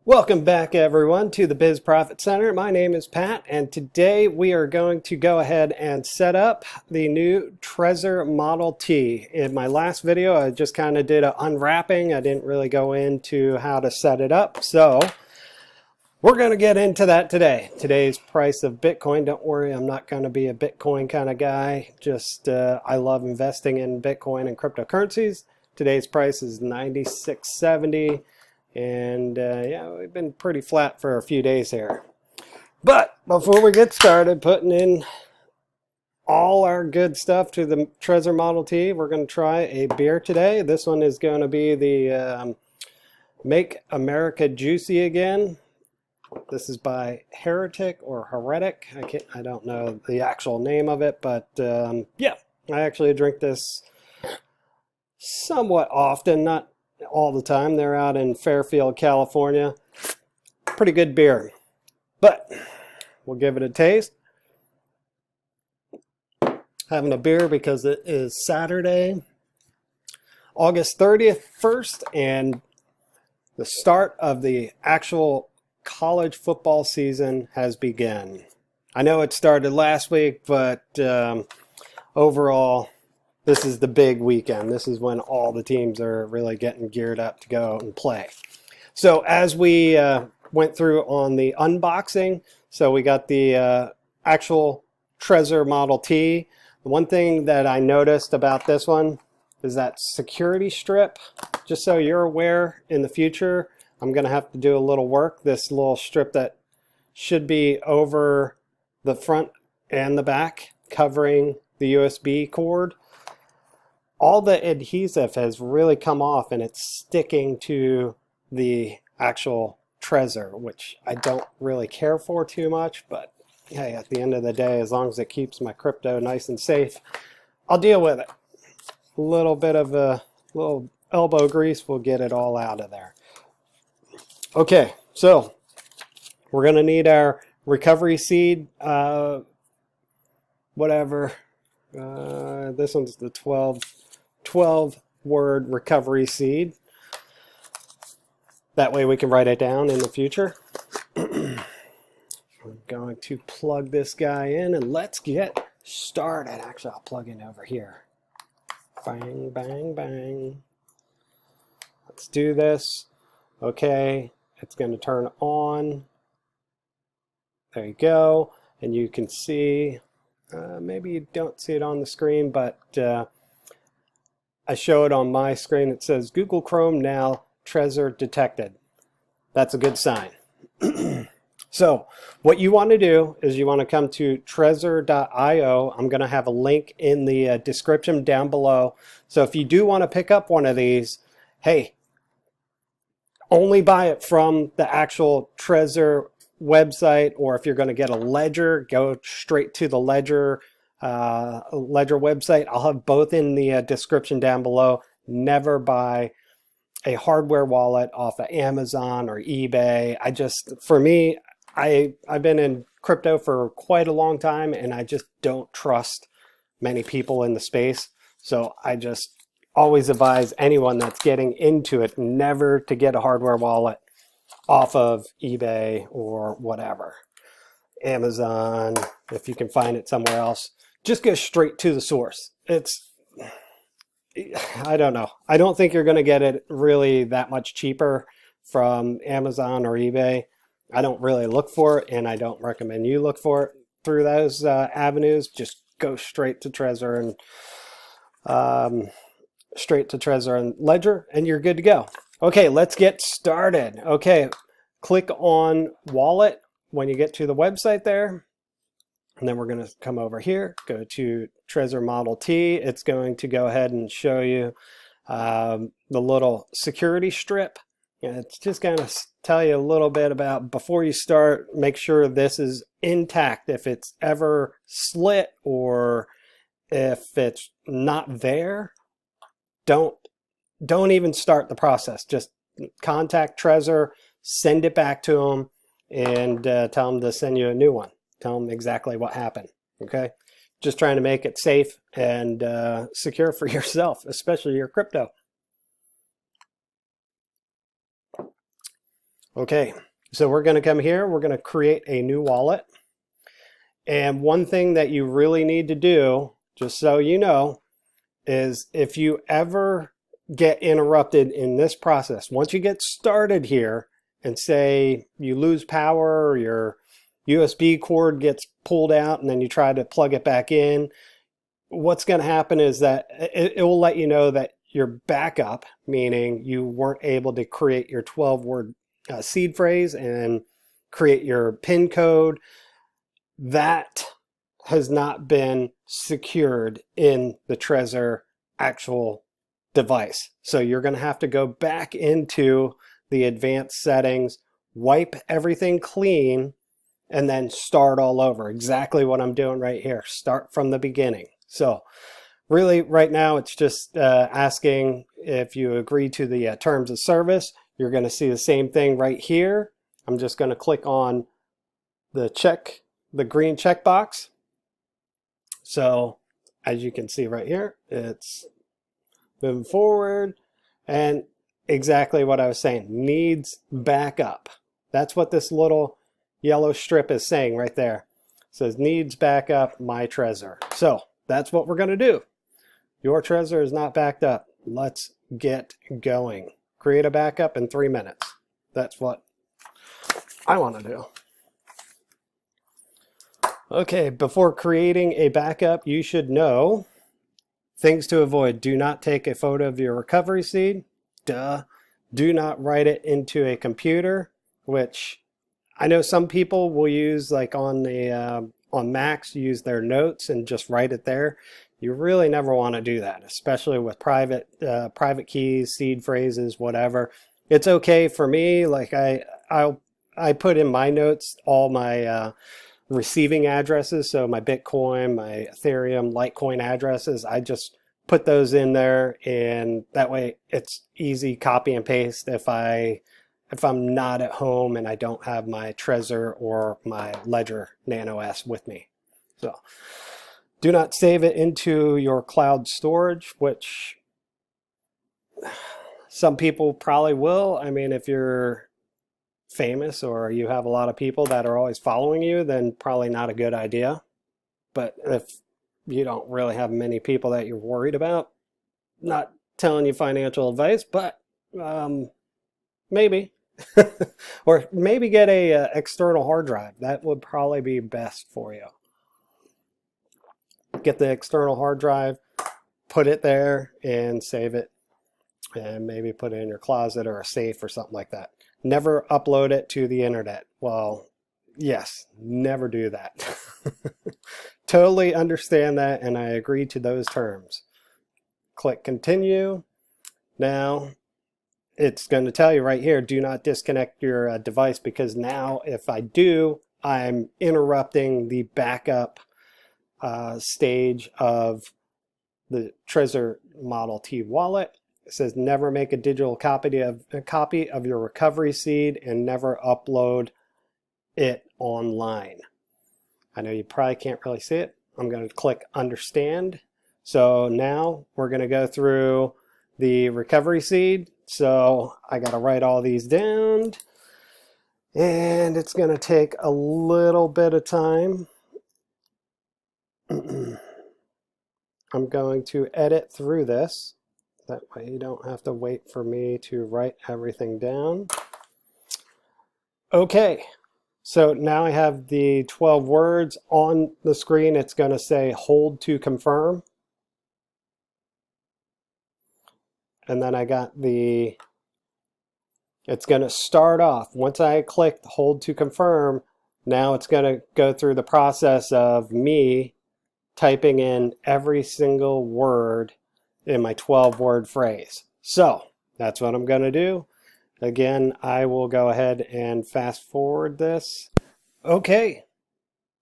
Welcome back everyone to the Biz Profit Center. My name is Pat and today we are going to go ahead and set up the new Trezor Model T. In my last video I just kind of did an unwrapping. I didn't really go into how to set it up, so we're going to get into that today. Today's price of Bitcoin, don't worry, I'm not going to be a Bitcoin kind of guy, just I love investing in Bitcoin and cryptocurrencies. Today's price is 96.70. And yeah, we've been pretty flat for a few days here. But before we get started putting in all our good stuff to the Trezor Model T, we're going to try a beer today. This one is going to be the Make America Juicy Again. This is by Heretic or Heretic. I don't know the actual name of it, but yeah, I actually drink this somewhat often, not all the time. They're out in Fairfield, California. Pretty good beer, but we'll give it a taste. Having a beer because it is Saturday, August 30th, 1st, and the start of the actual college football season has begun. I know it started last week, but overall, this is the big weekend. This is when all the teams are really getting geared up to go and play. So as we went through on the unboxing, so we got the actual Trezor Model T. The one thing that I noticed about this one is that security strip. Just so you're aware, in the future, I'm going to have to do a little work. This little strip that should be over the front and the back, covering the USB cord. All the adhesive has really come off and it's sticking to the actual Trezor, which I don't really care for too much, but hey, at the end of the day, as long as it keeps my crypto nice and safe, I'll deal with it. A little bit of a little elbow grease will get it all out of there. Okay, so we're going to need our recovery seed, whatever. This one's the 12 word recovery seed. That way we can write it down in the future. I'm going to plug this guy in and let's get started. Actually, I'll plug in over here. Bang, bang, bang. Let's do this. Okay, it's going to turn on. There you go. And you can see, maybe you don't see it on the screen, but I show it on my screen. It says Google Chrome now, Trezor detected. That's a good sign. So what you want to do is you want to come to trezor.io. I'm going to have a link in the description down below. So if you do want to pick up one of these, hey, only buy it from the actual Trezor website, or if you're going to get a ledger, go straight to the ledger website. I'll have both in the description down below. Never buy a hardware wallet off of Amazon or eBay. For me, I've been in crypto for quite a long time and I just don't trust many people in the space. So I just always advise anyone that's getting into it never to get a hardware wallet off of eBay or whatever. Amazon, if you can find it somewhere else. Just go straight to the source. I don't know. I don't think you're going to get it really that much cheaper from Amazon or eBay. I don't really look for it, and I don't recommend you look for it through those avenues. Just go straight to Trezor and Ledger, and you're good to go. Okay, let's get started. Okay, click on Wallet when you get to the website there. And then we're going to come over here, go to Trezor Model T. It's going to go ahead and show you the little security strip. And it's just going to tell you a little bit about, before you start, make sure this is intact. If it's ever slit or if it's not there, don't even start the process. Just contact Trezor, send it back to them, and tell them to send you a new one. Tell them exactly what happened, okay? Just trying to make it safe and secure for yourself, especially your crypto. Okay, so we're going to come here, we're going to create a new wallet. And one thing that you really need to do, just so you know, is if you ever get interrupted in this process, once you get started here and say you lose power or your USB cord gets pulled out and then you try to plug it back in, what's going to happen is that it will let you know that your backup, meaning you weren't able to create your 12-word seed phrase and create your PIN code, that has not been secured in the Trezor actual device. So you're going to have to go back into the advanced settings, wipe everything clean, and then start all over. Exactly what I'm doing right here. Start from the beginning. So really right now it's just asking if you agree to the terms of service. You're going to see the same thing right here. I'm just going to click on the green checkbox. So as you can see right here, it's moving forward, and exactly what I was saying, needs backup. That's what this little yellow strip is saying right there. It says needs backup, my Trezor. So that's what we're going to do. Your Trezor is not backed up. Let's get going. Create a backup in 3 minutes. That's what I want to do. Okay, before creating a backup, you should know things to avoid. Do not take a photo of your recovery seed. Duh. Do not write it into a computer, which I know some people will use, like on Macs, use their notes and just write it there. You really never want to do that, especially with private keys, seed phrases, whatever. It's okay for me. Like I put in my notes all my receiving addresses, so my Bitcoin, my Ethereum, Litecoin addresses, I just put those in there, and that way it's easy copy and paste if I'm not at home and I don't have my Trezor or my Ledger Nano S with me. So do not save it into your cloud storage, which some people probably will. I mean, if you're famous or you have a lot of people that are always following you, then probably not a good idea. But if you don't really have many people that you're worried about, not telling you financial advice, but maybe. Or maybe get a external hard drive. That would probably be best for you. Get the external hard drive, put it there and save it, and maybe put it in your closet or a safe or something like that. Never upload it to the internet. Well, yes, never do that. Totally understand that, and I agree to those terms. Click continue. Now, it's going to tell you right here, do not disconnect your device, because now if I do, I'm interrupting the backup stage of the Trezor Model T wallet. It says never make a digital copy of your recovery seed and never upload it online. I know you probably can't really see it. I'm going to click understand. So now we're going to go through the recovery seed. So I got to write all these down, and it's going to take a little bit of time. I'm going to edit through this. That way you don't have to wait for me to write everything down. Okay, so now I have the 12 words on the screen. It's going to say hold to confirm. And then I got it's going to start off. Once I click hold to confirm, now it's going to go through the process of me typing in every single word in my 12-word phrase. So that's what I'm going to do. Again, I will go ahead and fast forward this. Okay,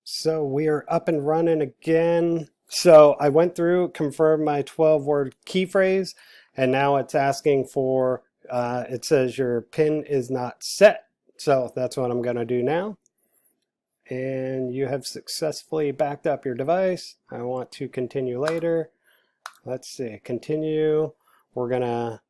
so we are up and running again. So I went through, confirmed my 12-word key phrase, and now it's asking for, it says your PIN is not set. So that's what I'm going to do now. And you have successfully backed up your device. I want to continue later. Let's see, continue. We're going to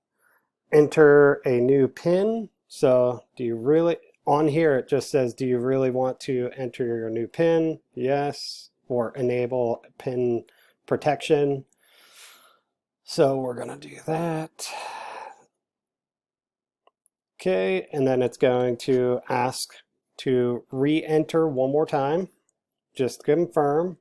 enter a new PIN. So do you really, on here it just says, do you really want to enter your new PIN? Yes. Or enable PIN protection. So we're going to do that. Okay, and then it's going to ask to re-enter one more time. Just confirm.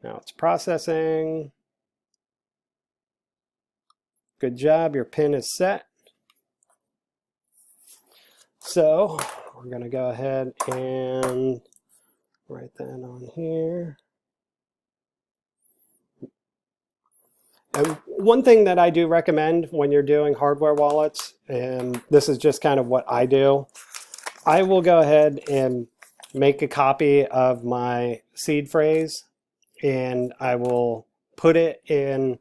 Now it's processing. Good job, your PIN is set. So we're going to go ahead and write that on here. And one thing that I do recommend when you're doing hardware wallets, and this is just kind of what I do, I will go ahead and make a copy of my seed phrase, and I will put it in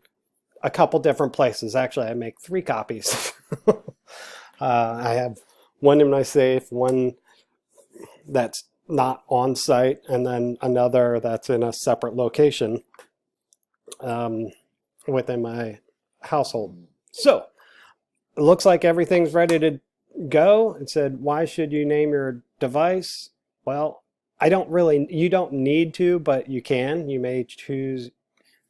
a couple different places. Actually, I make 3 copies. I have one in my safe, one that's not on site, and then another that's in a separate location within my household. So it looks like everything's ready to go. It said, why should you name your device? Well, you don't need to, but you can. You may choose, it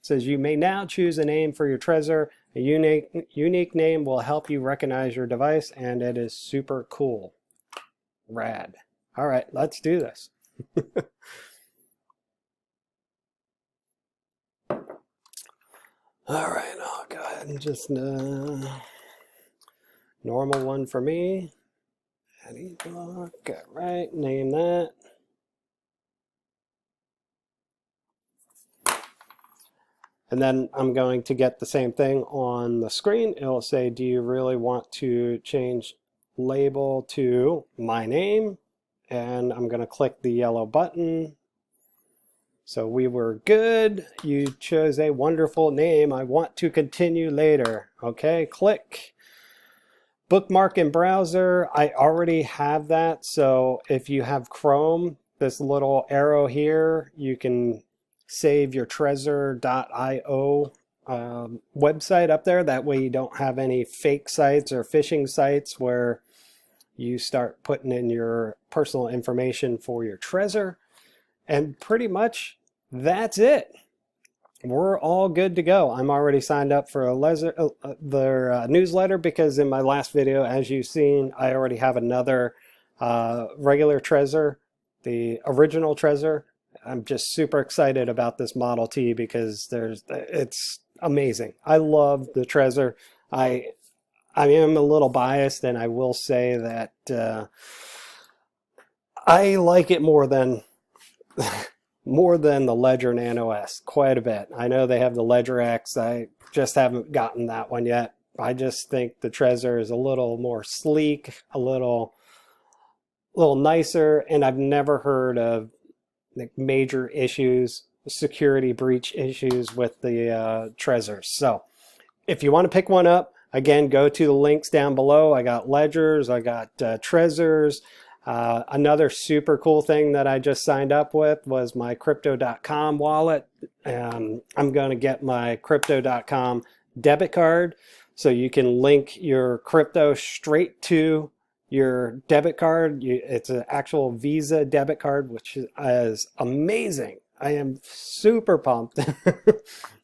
says you may now choose a name for your Trezor. A unique name will help you recognize your device, and it is super cool. Rad. All right, let's do this. All right, I'll go ahead and just normal one for me. Okay, right, name that. And then I'm going to get the same thing on the screen. It'll say, do you really want to change label to my name? And I'm going to click the yellow button. So we were good. You chose a wonderful name. I want to continue later. Okay, click. Bookmark in browser. I already have that. So if you have Chrome, this little arrow here, you can save your trezor.io website up there. That way you don't have any fake sites or phishing sites where you start putting in your personal information for your Trezor. And pretty much that's it. We're all good to go. I'm already signed up for their newsletter because in my last video, as you've seen, I already have another regular Trezor, the original Trezor. I'm just super excited about this Model T because it's amazing. I love the Trezor. I am a little biased, and I will say that I like it more than the Ledger Nano S quite a bit. I know they have the Ledger X. I just haven't gotten that one yet. I just think the Trezor is a little more sleek, a little nicer, and I've never heard of major issues, security breach issues with the Trezors. So if you want to pick one up, again, go to the links down below. I got Ledgers, I got Trezors. Another super cool thing that I just signed up with was my Crypto.com wallet. I'm going to get my Crypto.com debit card so you can link your crypto straight to your debit card. It's an actual Visa debit card, which is amazing. I am super pumped.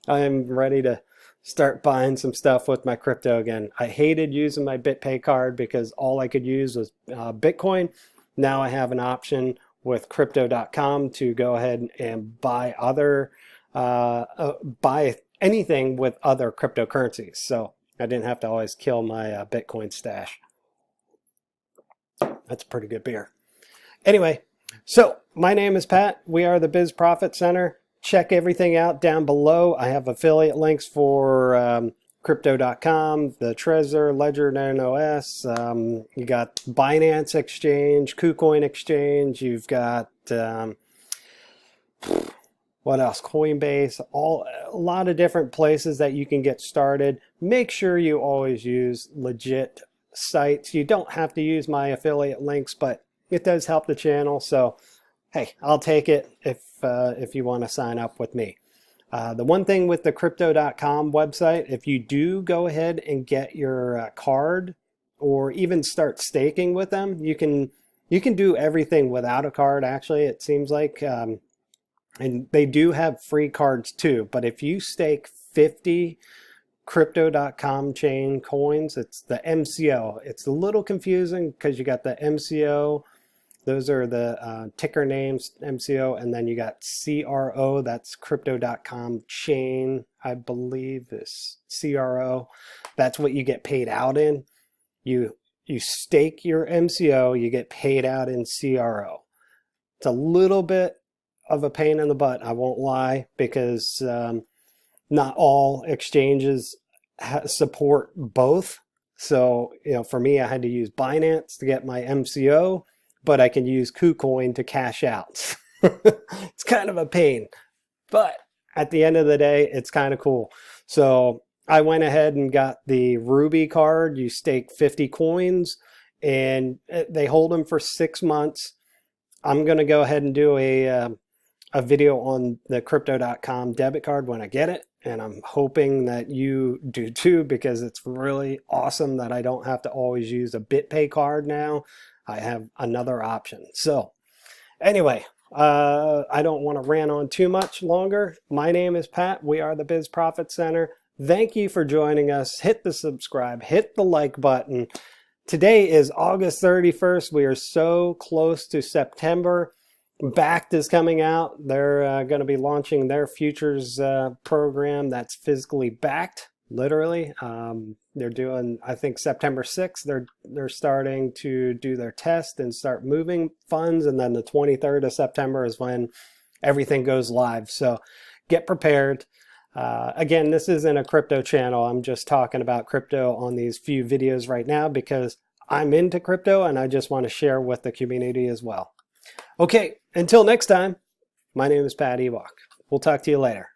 I am ready to start buying some stuff with my crypto again. I hated using my BitPay card because all I could use was Bitcoin. Now I have an option with Crypto.com to go ahead and buy buy anything with other cryptocurrencies. So I didn't have to always kill my Bitcoin stash. That's a pretty good beer. Anyway, so my name is Pat. We are the Biz Profit Center. Check everything out down below. I have affiliate links for Crypto.com, the Trezor, Ledger Nano S. You got Binance Exchange, Kucoin Exchange. You've got what else? Coinbase. A lot of different places that you can get started. Make sure you always use legit sites. You don't have to use my affiliate links, but it does help the channel. So, hey, I'll take it if you want to sign up with me. The one thing with the crypto.com website, if you do go ahead and get your card or even start staking with them, you can do everything without a card, actually, it seems like. And they do have free cards too. But if you stake 50 crypto.com chain coins, it's the MCO. It's a little confusing because you got the MCO. Those are the ticker names, MCO, and then you got CRO, that's crypto.com chain, I believe is CRO. That's what you get paid out in. You stake your MCO, you get paid out in CRO. It's a little bit of a pain in the butt, I won't lie, because not all exchanges support both. So, for me, I had to use Binance to get my MCO, but I can use Kucoin to cash out. It's kind of a pain, but at the end of the day, it's kind of cool. So I went ahead and got the Ruby card. You stake 50 coins and they hold them for 6 months. I'm going to go ahead and do a video on the crypto.com debit card when I get it. And I'm hoping that you do too, because it's really awesome that I don't have to always use a BitPay card now. I have another option. So anyway, I don't want to rant on too much longer. My name is Pat. We are the Biz Profit Center. Thank you for joining us. Hit the subscribe, hit the like button. Today is August 31st. We are so close to September. Bakkt is coming out. They're going to be launching their futures program that's physically backed, literally. They're doing, I think, September 6th. They're starting to do their test and start moving funds, and then the 23rd of September is when everything goes live. So get prepared. Again, this isn't a crypto channel. I'm just talking about crypto on these few videos right now because I'm into crypto and I just want to share with the community as well. Okay, until next time, my name is Pat Ewok. We'll talk to you later.